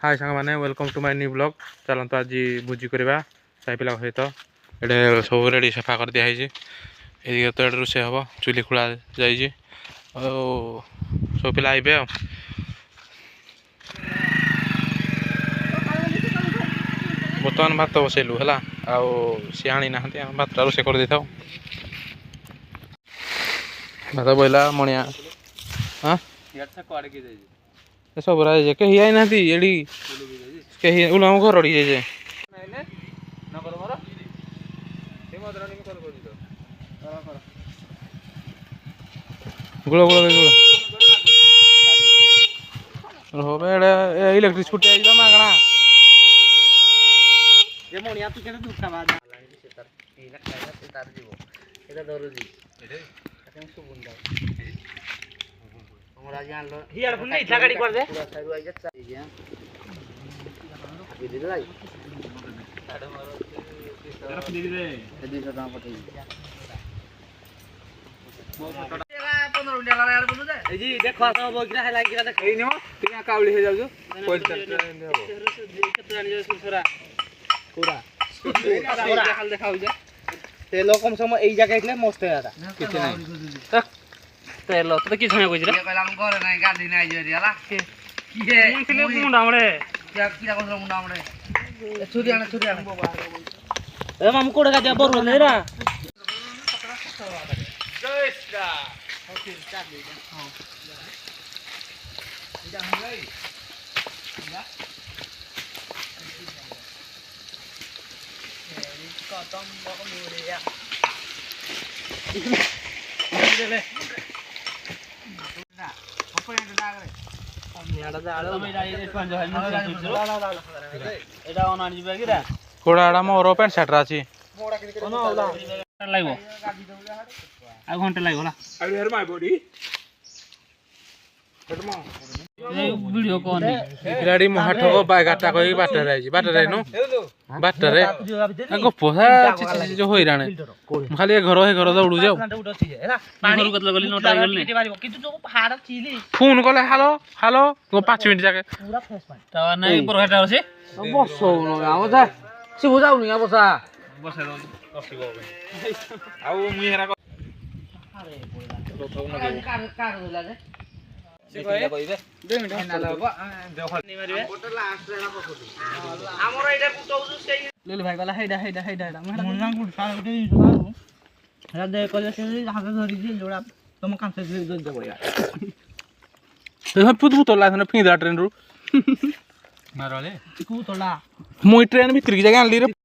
हाय सांग मैंने welcome to my new blog चलते आज भोजी करवा साई पिला सहित ये सब रेडी सफा कर दिखाई ये तो ये रोषे हम चुली खोला जाइए सब पिला आइबे बर्तमान भात बसैलु है सी आनी ना भात रोषे कर दे था भात बोला मणिया हाँ सब राजे कहीं आई ना एडी कहीं उलाम घर रड़ी जाए गुड़ गुड़ गुड़ इलेक्ट्रिक स्कूटी आई मागणा ये मोनिया तू केने दुखा बाद से तार पीला खाइला से तार जीवो एटा दरुजी एटे केन सु बुंदा हमरा जान लो हियार फुन नहीं गाड़ी कर दे पूरा साइड आई जा चाहिए ये दे लाई साडे मारो तरफ दे दे यदि सदा पठई तेरा 15 मिनट ला यार बोलू दे ए जी देखो तो बगिरा है लागिरा देख ए नियो तिया कावली हे जाउ कोल चल केते जानि जो सुसरा पूरा पूरा हाल देखाउ जे तेल कम समय एई जगह इतले मस्त है आता किछ नहीं तेल तो किछ नहीं कइरा कहला हम घर नहीं गाड़ी नहीं जो दियाला की मुंडले मुंडा हमरे क्या किरा कोन मुंडा हमरे छुरी आने ए माम कोडे का दे बरु नहीं रा जय श्री ओके स्टार्ट ले हां इधर हम गई कदम बक मुरिया ले ना पपया डाग रे याडा जाळ तमे जाई पंज है एडा ओन आनी बे किरा कोडाडा मोर पेंट शर्ट राची मोडा किने कोन होला लागो आ घंटा लागो ला अरे यार माय बॉडी हेडमा वीडियो कोन गाड़ी मोहाठ को बागाटा कोई बाटर नु बाटर आगो पोसा जो होइराने खाली घर दौड़ू जाऊ पानी कतला गली नोटा गली किंतु जो पहाड़ चिली फोन कले हेलो हेलो 5 मिनिट जाके पूरा फ्रेश पानी टावर नाही बरघाटा होसे बसो न आउ जा से बुझाउ नि बसा बसा कसिबो आउ मुई हेरा अरे बोला कार होला रे से कहिबे 2 मिनिट चला बा देख नि मारिबे फोटो लास्ट रे ना पखुटी हमर एटा कुटौ से लेले भाई वाला हेडा मुन्ना गुड साल दे जोड़ा हेडा दे कले से हाथ धरि दे जोड़ा तुम काम से दे दे बया तो पुत तोला थने फिंदा ट्रेन रु मारले कु तोला मुई ट्रेन भीतर की जगह आनली रे